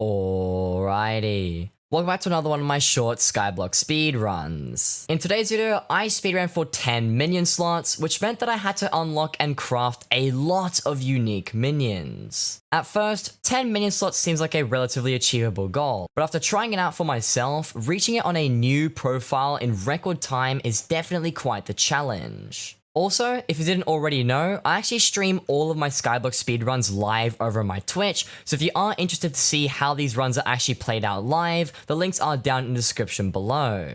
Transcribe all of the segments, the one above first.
Alrighty. Welcome back to another one of my short Skyblock speedruns. In today's video, I speedran for 10 minion slots, which meant that I had to unlock and craft a lot of unique minions. At first, 10 minion slots seems like a relatively achievable goal, but after trying it out for myself, reaching it on a new profile in record time is definitely quite the challenge. Also, if you didn't already know, I actually stream all of my Skyblock speedruns live over on my Twitch, so if you are interested to see how these runs are actually played out live, the links are down in the description below.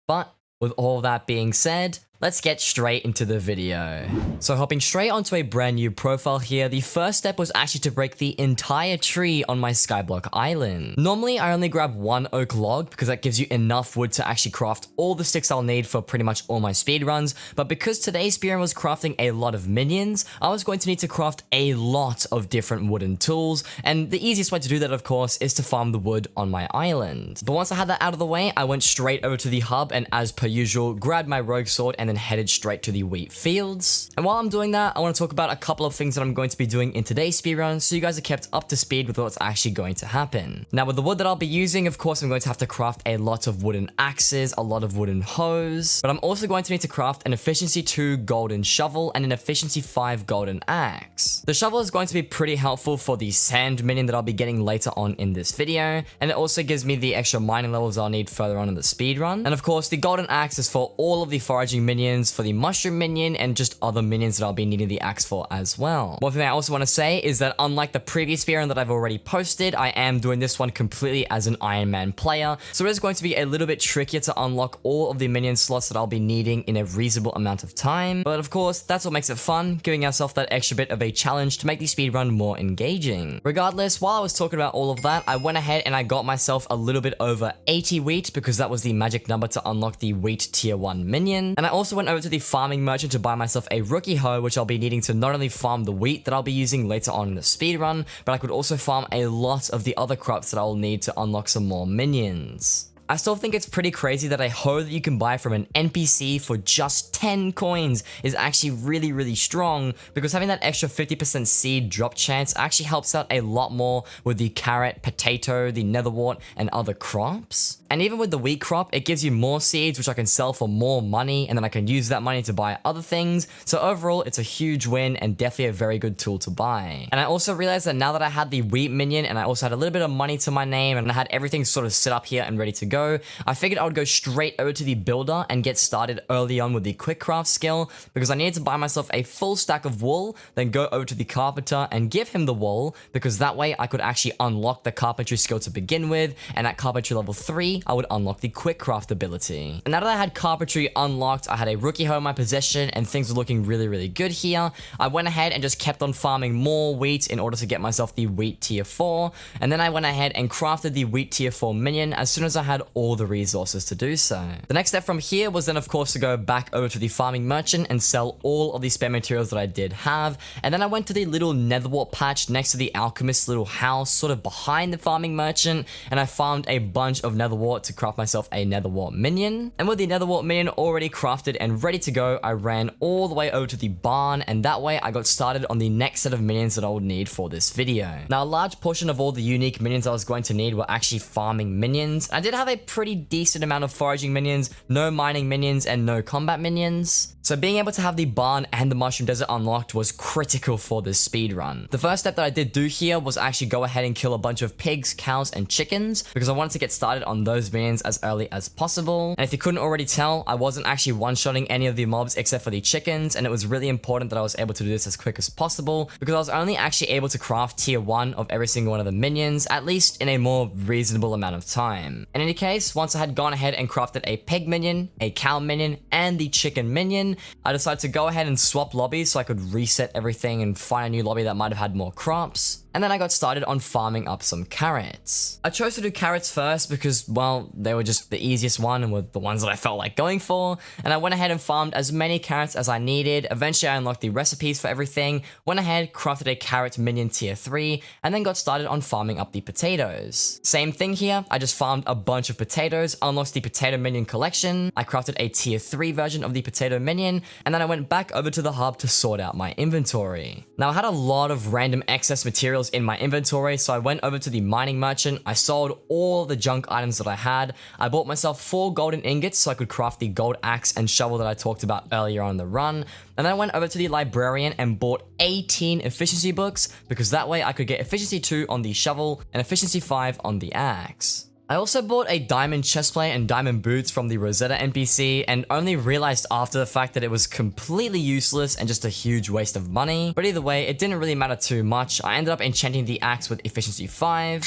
But with all that being said, let's get straight into the video. So hopping straight onto a brand new profile here, the first step was actually to break the entire tree on my Skyblock island. Normally I only grab one oak log because that gives you enough wood to actually craft all the sticks I'll need for pretty much all my speedruns, but because today's speedrun was crafting a lot of minions, I was going to need to craft a lot of different wooden tools, and the easiest way to do that of course is to farm the wood on my island. But once I had that out of the way, I went straight over to the hub and as per usual, grabbed my rogue sword and then headed straight to the wheat fields. And while I'm doing that, I want to talk about a couple of things that I'm going to be doing in today's speedrun so you guys are kept up to speed with what's actually going to happen. Now with the wood that I'll be using, of course I'm going to have to craft a lot of wooden axes, a lot of wooden hoes, but I'm also going to need to craft an efficiency 2 golden shovel and an efficiency 5 golden axe. The shovel is going to be pretty helpful for the sand minion that I'll be getting later on in this video, and it also gives me the extra mining levels I'll need further on in the speedrun. And of course the golden axe is for all of the foraging minions, for the mushroom minion, and just other minions that I'll be needing the axe for as well. One thing I also want to say is that unlike the previous speedrun that I've already posted, I am doing this one completely as an Iron Man player, so it is going to be a little bit trickier to unlock all of the minion slots that I'll be needing in a reasonable amount of time, but of course that's what makes it fun, giving ourselves that extra bit of a challenge to make the speedrun more engaging. Regardless, while I was talking about all of that, I went ahead and I got myself a little bit over 80 wheat because that was the magic number to unlock the wheat tier 1 minion, and I also went over to the farming merchant to buy myself a rookie hoe, which I'll be needing to not only farm the wheat that I'll be using later on in the speedrun, but I could also farm a lot of the other crops that I'll need to unlock some more minions. I still think it's pretty crazy that a hoe that you can buy from an NPC for just 10 coins is actually really strong, because having that extra 50% seed drop chance actually helps out a lot more with the carrot, potato, the netherwort, and other crops. And even with the wheat crop, it gives you more seeds which I can sell for more money, and then I can use that money to buy other things. So overall, it's a huge win and definitely a very good tool to buy. And I also realized that now that I had the wheat minion and I also had a little bit of money to my name and I had everything sort of set up here and ready to go, I figured I would go straight over to the builder and get started early on with the quick craft skill, because I needed to buy myself a full stack of wool, then go over to the carpenter and give him the wool, because that way I could actually unlock the carpentry skill to begin with, and at carpentry level 3, I would unlock the quick craft ability. And now that I had carpentry unlocked, I had a rookie hoe in my possession, and things were looking really good here, I went ahead and just kept on farming more wheat in order to get myself the wheat tier 4, and then I went ahead and crafted the wheat tier 4 minion as soon as I had all the resources to do so. The next step from here was then of course to go back over to the farming merchant and sell all of the spare materials that I did have, and then I went to the little netherwort patch next to the alchemist's little house sort of behind the farming merchant, and I farmed a bunch of netherwort to craft myself a netherwort minion. And with the netherwort minion already crafted and ready to go, I ran all the way over to the barn, and that way I got started on the next set of minions that I would need for this video. Now a large portion of all the unique minions I was going to need were actually farming minions. I did have a pretty decent amount of foraging minions, no mining minions, and no combat minions. So being able to have the barn and the mushroom desert unlocked was critical for this speedrun. The first step that I did do here was actually go ahead and kill a bunch of pigs, cows, and chickens, because I wanted to get started on those minions as early as possible. And if you couldn't already tell, I wasn't actually one-shotting any of the mobs except for the chickens, and it was really important that I was able to do this as quick as possible, because I was only actually able to craft tier 1 of every single one of the minions, at least in a more reasonable amount of time. In any case, once I had gone ahead and crafted a pig minion, a cow minion, and the chicken minion, I decided to go ahead and swap lobbies so I could reset everything and find a new lobby that might have had more crops. And then I got started on farming up some carrots. I chose to do carrots first because, well, they were just the easiest one and were the ones that I felt like going for. And I went ahead and farmed as many carrots as I needed. Eventually I unlocked the recipes for everything, went ahead, crafted a carrot minion tier 3, and then got started on farming up the potatoes. Same thing here, I just farmed a bunch of potatoes unlocks the potato minion collection. I crafted a tier 3 version of the potato minion, and then I went back over to the hub to sort out my inventory. Now I had a lot of random excess materials in my inventory, so I went over to the mining merchant. I sold all the junk items that I had. I bought myself 4 golden ingots so I could craft the gold axe and shovel that I talked about earlier on in the run. And then I went over to the librarian and bought 18 efficiency books, because that way I could get efficiency 2 on the shovel and efficiency 5 on the axe. I also bought a diamond chestplate and diamond boots from the Rosetta NPC, and only realized after the fact that it was completely useless and just a huge waste of money. But either way, it didn't really matter too much. I ended up enchanting the axe with efficiency 5.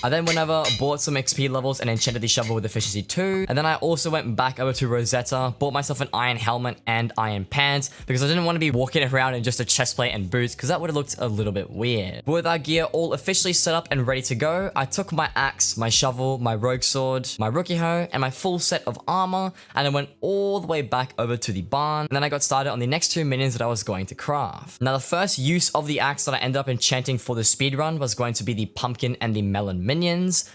I then went over, bought some XP levels, and enchanted the shovel with efficiency 2. And then I also went back over to Rosetta, bought myself an iron helmet and iron pants, because I didn't want to be walking around in just a chestplate and boots, because that would have looked a little bit weird. But with our gear all officially set up and ready to go, I took my axe, my shovel, my rogue sword, my rookie hoe, and my full set of armor, and I went all the way back over to the barn. And then I got started on the next 2 minions that I was going to craft. Now the first use of the axe that I ended up enchanting for the speedrun was going to be the pumpkin and the melon minions.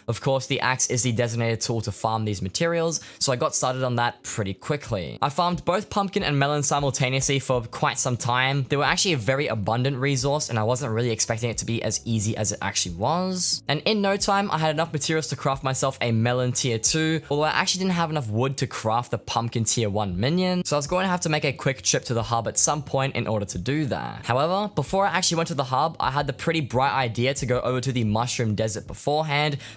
Of course, the axe is the designated tool to farm these materials, so I got started on that pretty quickly. I farmed both pumpkin and melon simultaneously for quite some time. They were actually a very abundant resource, and I wasn't really expecting it to be as easy as it actually was. And in no time, I had enough materials to craft myself a melon tier 2, although I actually didn't have enough wood to craft the pumpkin tier 1 minion, so I was going to have to make a quick trip to the hub at some point in order to do that. However, before I actually went to the hub, I had the pretty bright idea to go over to the mushroom desert beforehand,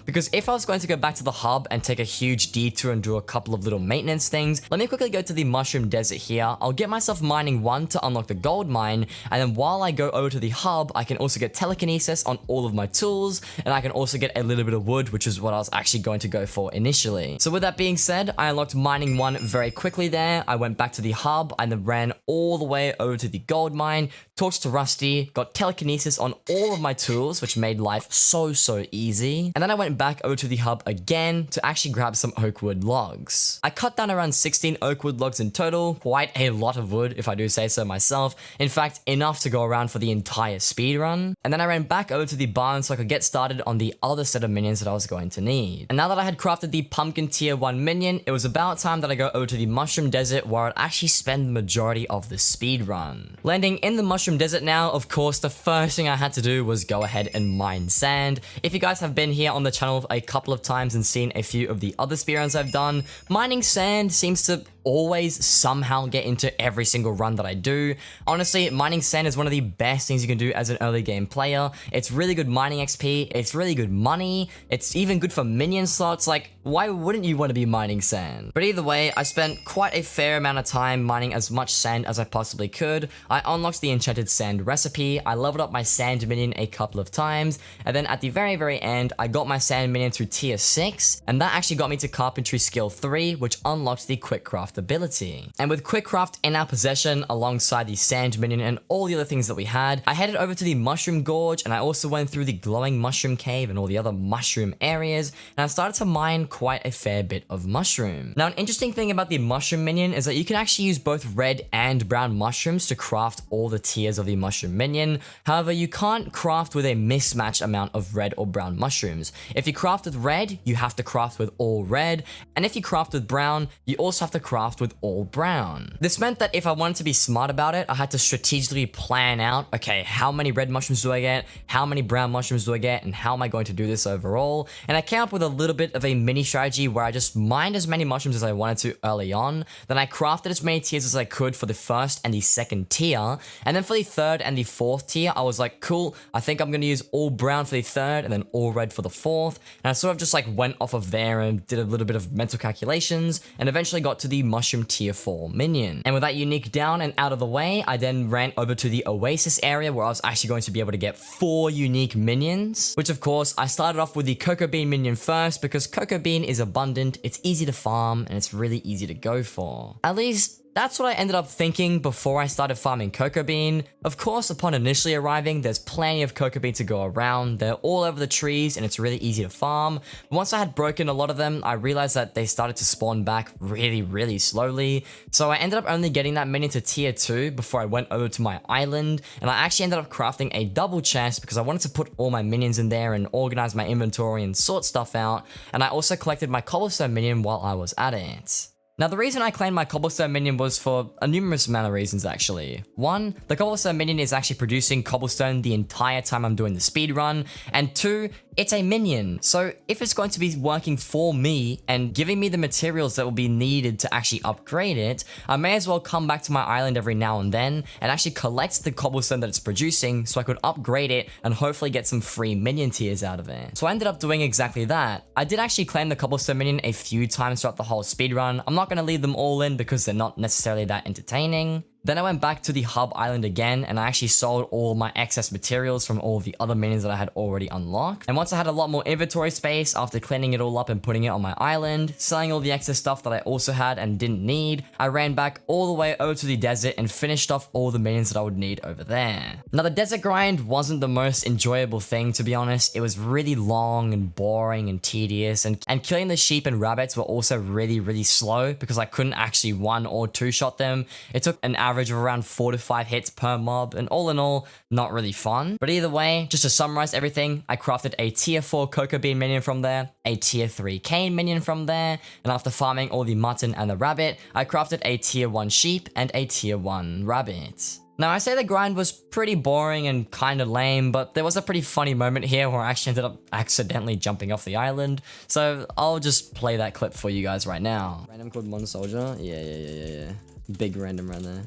because if I was going to go back to the hub and take a huge detour and do a couple of little maintenance things, let me quickly go to the mushroom desert here. I'll get myself mining 1 to unlock the gold mine, and then while I go over to the hub, I can also get telekinesis on all of my tools, and I can also get a little bit of wood, which is what I was actually going to go for initially. So with that being said, I unlocked mining 1 very quickly there. I went back to the hub and then ran all the way over to the gold mine, talked to Rusty, got telekinesis on all of my tools, which made life so easy. And then I went back over to the hub again to actually grab some oak wood logs. I cut down around 16 oak wood logs in total, quite a lot of wood if I do say so myself. In fact, enough to go around for the entire speedrun. And then I ran back over to the barn so I could get started on the other set of minions that I was going to need. And now that I had crafted the pumpkin tier 1 minion, it was about time that I go over to the mushroom desert where I'd actually spend the majority of the speedrun. Landing in the mushroom desert now, of course, the first thing I had to do was go ahead and mine sand. If you guys have been here on the channel a couple of times and seen a few of the other speedruns I've done, mining sand seems to always somehow get into every single run that I do. Honestly, mining sand is one of the best things you can do as an early game player. It's really good mining XP, it's really good money, it's even good for minion slots. Like, why wouldn't you want to be mining sand? But either way, I spent quite a fair amount of time mining as much sand as I possibly could. I unlocked the enchanted sand recipe, I leveled up my sand minion a couple of times, and then at the very end, I got my sand minion to tier 6, and that actually got me to carpentry skill 3, which unlocked the quick craft ability. And with quick craft in our possession, alongside the sand minion and all the other things that we had, I headed over to the mushroom gorge, and I also went through the glowing mushroom cave and all the other mushroom areas, and I started to mine quite a fair bit of mushroom. Now, an interesting thing about the mushroom minion is that you can actually use both red and brown mushrooms to craft all the tiers of the mushroom minion. However, you can't craft with a mismatched amount of red or brown mushrooms. If you craft with red, you have to craft with all red, and if you craft with brown, you also have to craft with all brown. This meant that if I wanted to be smart about it, I had to strategically plan out, okay, how many red mushrooms do I get, how many brown mushrooms do I get, and how am I going to do this overall? And I came up with a little bit of a mini strategy where I just mined as many mushrooms as I wanted to early on, then I crafted as many tiers as I could for the first and the second tier, and then for the third and the fourth tier, I was like, cool, I think I'm gonna use all brown for the third and then all red for the fourth, and I sort of just like went off of there and did a little bit of mental calculations, and eventually got to the mushroom tier 4 minion. And with that unique down and out of the way, I then ran over to the oasis area where I was actually going to be able to get 4 unique minions, which of course I started off with the cocoa bean minion first because cocoa bean is abundant, it's easy to farm, and it's really easy to go for. At least that's what I ended up thinking before I started farming cocoa bean. Of course, upon initially arriving, there's plenty of cocoa bean to go around. They're all over the trees and it's really easy to farm. But once I had broken a lot of them, I realized that they started to spawn back really slowly. So I ended up only getting that minion to tier 2 before I went over to my island. And I actually ended up crafting a double chest because I wanted to put all my minions in there and organize my inventory and sort stuff out. And I also collected my cobblestone minion while I was at it. Now, the reason I claimed my cobblestone minion was for a numerous amount of reasons, actually. One, the cobblestone minion is actually producing cobblestone the entire time I'm doing the speed run, and two, it's a minion, so if it's going to be working for me and giving me the materials that will be needed to actually upgrade it, I may as well come back to my island every now and then and actually collect the cobblestone that it's producing so I could upgrade it and hopefully get some free minion tiers out of it. So I ended up doing exactly that. I did actually claim the cobblestone minion a few times throughout the whole speedrun. I'm not going to leave them all in because they're not necessarily that entertaining. Then I went back to the hub island again and I actually sold all my excess materials from all the other minions that I had already unlocked. And once I had a lot more inventory space after cleaning it all up and putting it on my island, selling all the excess stuff that I also had and didn't need, I ran back all the way over to the desert and finished off all the minions that I would need over there. Now, the desert grind wasn't the most enjoyable thing, to be honest. It was really long and boring and tedious, and killing the sheep and rabbits were also really slow because I couldn't actually one or two shot them. It took an average of around 4 to 5 hits per mob, and all in all, not really fun. But either way, just to summarize everything, I crafted a tier 4 cocoa bean minion from there, a tier 3 cane minion from there, and after farming all the mutton and the rabbit, I crafted a tier 1 sheep and a tier 1 rabbit. Now, I say the grind was pretty boring and kind of lame, but there was a pretty funny moment here where I actually ended up accidentally jumping off the island, so I'll just play that clip for you guys right now. Random called Mon Soldier? Yeah. Big random right there.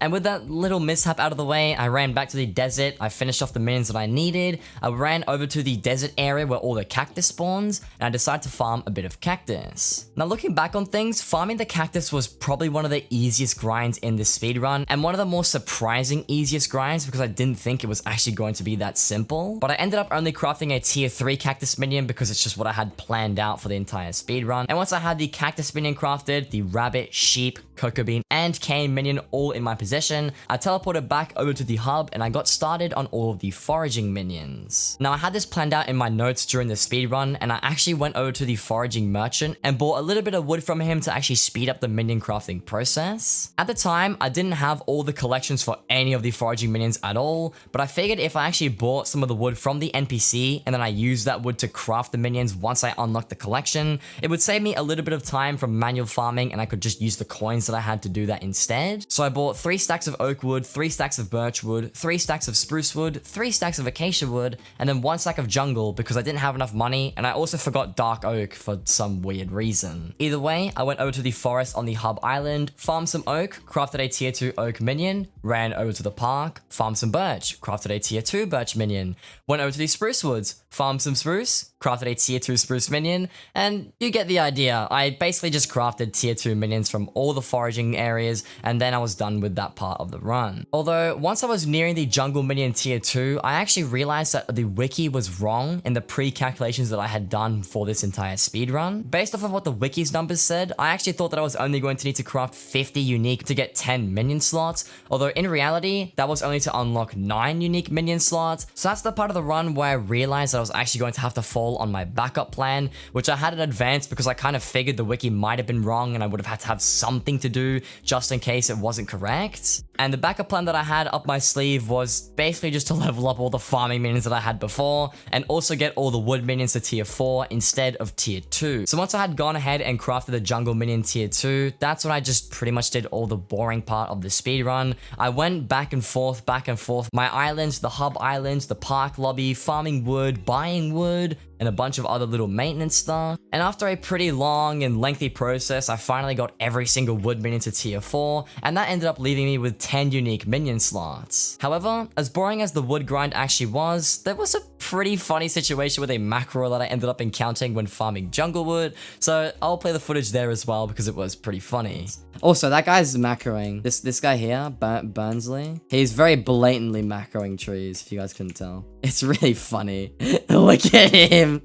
And with that little mishap out of the way, I ran back to the desert, I finished off the minions that I needed, I ran over to the desert area where all the cactus spawns, and I decided to farm a bit of cactus. Now, looking back on things, farming the cactus was probably one of the easiest grinds in this speedrun, and one of the more surprising easiest grinds because I didn't think it was actually going to be that simple. But I ended up only crafting a tier 3 cactus minion because it's just what I had planned out for the entire speedrun. And once I had the cactus minion crafted, the rabbit, sheep, cocoa bean, and cane minion all in my possession, I teleported back over to the hub and I got started on all of the foraging minions. Now, I had this planned out in my notes during the speedrun, and I actually went over to the foraging merchant and bought a little bit of wood from him to actually speed up the minion crafting process. At the time, I didn't have all the collections for any of the foraging minions at all, but I figured if I actually bought some of the wood from the NPC and then I used that wood to craft the minions once I unlocked the collection, it would save me a little bit of time from manual farming and I could just use the coins that I had to do that instead. So I bought 3 stacks of oak wood, 3 stacks of birch wood, 3 stacks of spruce wood, 3 stacks of acacia wood, and then 1 stack of jungle because I didn't have enough money, and I also forgot dark oak for some weird reason. Either way, I went over to the forest on the hub island, farmed some oak, crafted a tier 2 oak minion, ran over to the park, farmed some birch, crafted a tier 2 birch minion, went over to the spruce woods, farmed some spruce, crafted a tier 2 spruce minion, and you get the idea. I basically just crafted tier 2 minions from all the foraging areas, and then I was done with that part of the run. Although, once I was nearing the jungle minion tier 2, I actually realized that the wiki was wrong in the pre-calculations that I had done for this entire speedrun. Based off of what the wiki's numbers said, I actually thought that I was only going to need to craft 50 unique to get 10 minion slots, although in reality, that was only to unlock 9 unique minion slots. So that's the part of the run where I realized that I was actually going to have to fall on my backup plan, which I had in advance because I kind of figured the wiki might have been wrong and I would have had to have something to do just in case it wasn't correct. And the backup plan that I had up my sleeve was basically just to level up all the farming minions that I had before and also get all the wood minions to tier 4 instead of tier 2. So once I had gone ahead and crafted the jungle minion tier 2, that's when I just pretty much did all the boring part of the speedrun. I went back and forth, my islands, the hub islands, the park lobby, farming wood, buying wood, and a bunch of other little maintenance stuff. And after a pretty long and lengthy process, I finally got every single wood minion to tier 4, and that ended up leaving me with 10 unique minion slots. However, as boring as the wood grind actually was, there was a pretty funny situation with a macro that I ended up encountering when farming jungle wood, so I'll play the footage there as well because it was pretty funny. Also, that guy's macroing. This guy here, Burnsley, he's very blatantly macroing trees, if you guys couldn't tell. It's really funny. Look at him.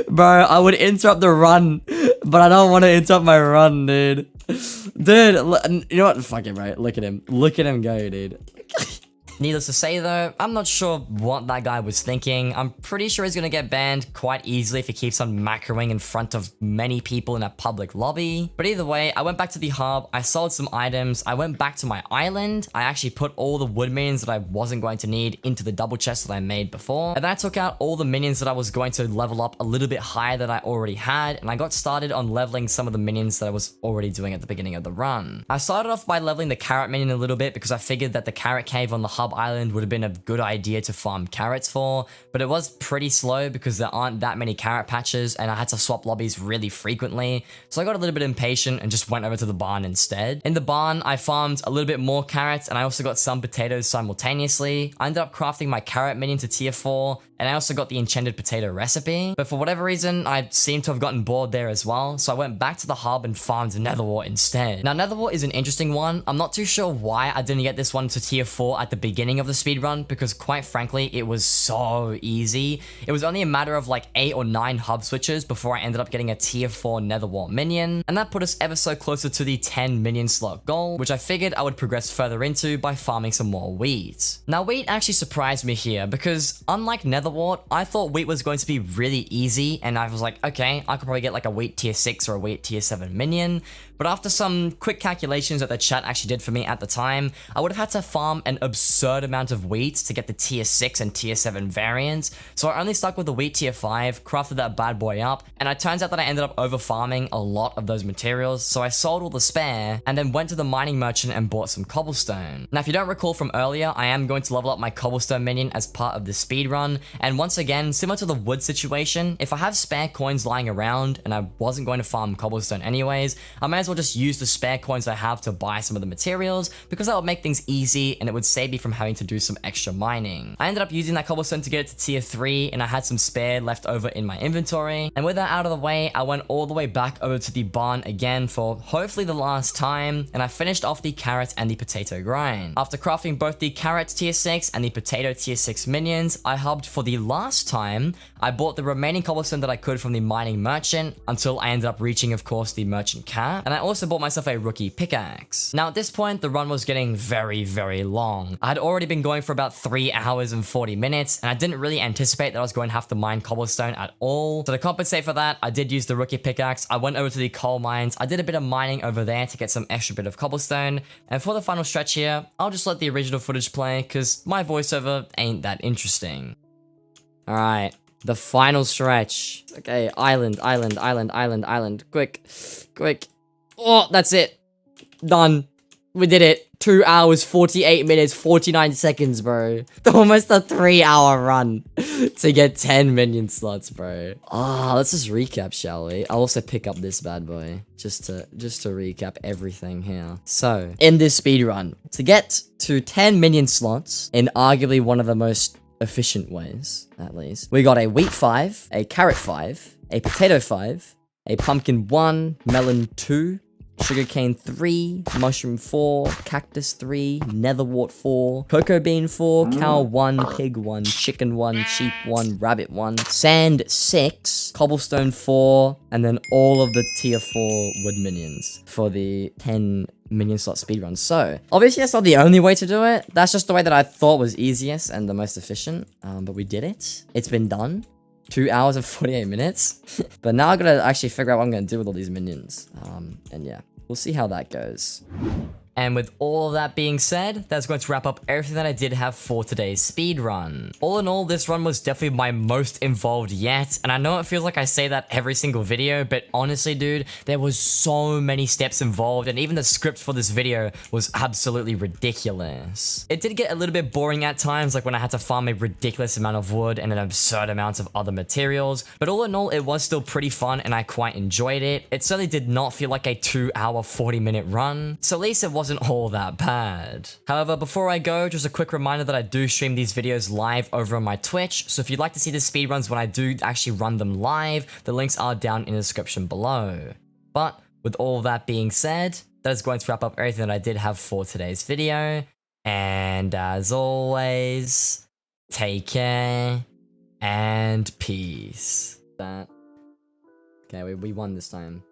Bro, I would interrupt the run, but I don't want to interrupt my run, dude. Dude, you know what? Fuck it, bro. Look at him. Look at him go, dude. Needless to say though, I'm not sure what that guy was thinking. I'm pretty sure he's gonna get banned quite easily if he keeps on macroing in front of many people in a public lobby. But either way, I went back to the hub, I sold some items, I went back to my island, I actually put all the wood minions that I wasn't going to need into the double chest that I made before, and then I took out all the minions that I was going to level up a little bit higher than I already had, and I got started on leveling some of the minions that I was already doing at the beginning of the run. I started off by leveling the carrot minion a little bit because I figured that the carrot cave on the hub island would have been a good idea to farm carrots for, but it was pretty slow because there aren't that many carrot patches and I had to swap lobbies really frequently, so I got a little bit impatient and just went over to the barn instead. In the barn, I farmed a little bit more carrots and I also got some potatoes simultaneously. I ended up crafting my carrot minion to tier 4, and I also got the enchanted potato recipe, but for whatever reason, I seem to have gotten bored there as well, so I went back to the hub and farmed Netherwart instead. Now, Netherwart is an interesting one. I'm not too sure why I didn't get this one to tier 4 at the beginning of the speedrun, because quite frankly, it was so easy. It was only a matter of like 8 or 9 hub switches before I ended up getting a tier 4 Netherwart minion, and that put us ever so closer to the 10 minion slot goal, which I figured I would progress further into by farming some more wheat. Now, wheat actually surprised me here, because unlike Netherwart, I thought wheat was going to be really easy, and I was like, okay, I could probably get like a wheat tier 6 or a wheat tier 7 minion, but after some quick calculations that the chat actually did for me at the time, I would have had to farm an absurd amount of wheat to get the tier 6 and tier 7 variants, so I only stuck with the wheat tier 5, crafted that bad boy up, and it turns out that I ended up over farming a lot of those materials, so I sold all the spare, and then went to the mining merchant and bought some cobblestone. Now, if you don't recall from earlier, I am going to level up my cobblestone minion as part of the speedrun, and once again, similar to the wood situation, if I have spare coins lying around, and I wasn't going to farm cobblestone anyways, I may as well just use the spare coins I have to buy some of the materials, because that would make things easy, and it would save me from having to do some extra mining. I ended up using that cobblestone to get it to tier 3, and I had some spare left over in my inventory, and with that out of the way, I went all the way back over to the barn again for hopefully the last time, and I finished off the carrot and the potato grind. After crafting both the carrot tier 6 and the potato tier 6 minions, I hubbed for the last time. I bought the remaining cobblestone that I could from the mining merchant until I ended up reaching, of course, the merchant cap, and I also bought myself a rookie pickaxe. Now, at this point, the run was getting very, very long. I had already been going for about 3 hours and 40 minutes, and I didn't really anticipate that I was going to have to mine cobblestone at all. So to compensate for that, I did use the rookie pickaxe. I went over to the coal mines. I did a bit of mining over there to get some extra bit of cobblestone, and for the final stretch here, I'll just let the original footage play because my voiceover ain't that interesting. Alright, the final stretch. Okay, island. Quick. Oh, that's it. Done. We did it. 2 hours, 48 minutes, 49 seconds, bro. Almost a 3-hour run to get 10 minion slots, bro. Let's just recap, shall we? I'll also pick up this bad boy just to recap everything here. So, in this speedrun, to get to 10 minion slots in arguably one of the most efficient ways, at least, we got a wheat 5, a carrot 5, a potato 5, a pumpkin 1, melon 2, sugarcane 3, mushroom 4, cactus 3, netherwart 4, cocoa bean 4, cow 1, pig 1, chicken 1, sheep 1, rabbit 1, sand 6, cobblestone 4, and then all of the tier 4 wood minions for the 10 minion slot speedrun. So, obviously that's not the only way to do it. That's just the way that I thought was easiest and the most efficient. But we did it. It's been done. 2 hours and 48 minutes. But now I gotta actually figure out what I'm gonna do with all these minions. And yeah, we'll see how that goes. And with all of that being said, that's going to wrap up everything that I did have for today's speedrun. All in all, this run was definitely my most involved yet, and I know it feels like I say that every single video, but honestly, dude, there was so many steps involved, and even the script for this video was absolutely ridiculous. It did get a little bit boring at times, like when I had to farm a ridiculous amount of wood and an absurd amount of other materials, but all in all, it was still pretty fun, and I quite enjoyed it. It certainly did not feel like a 2-hour, 40-minute run, so at least it wasn't all that bad. However, before I go, just a quick reminder that I do stream these videos live over on my Twitch, so if you'd like to see the speedruns when I do actually run them live, the links are down in the description below. But with all that being said, that is going to wrap up everything that I did have for today's video, and as always, take care and peace. Okay, we won this time.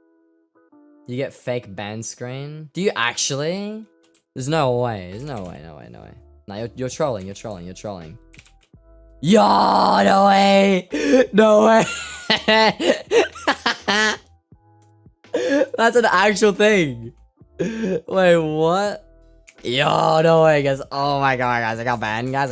You get fake ban screen. Do you actually? There's no way. There's no way. No way. No way. No, you're trolling. You're trolling. You're trolling. Yo, no way. No way. That's an actual thing. Wait, what? Yo, no way, guys. Oh my god, guys. I got banned, guys.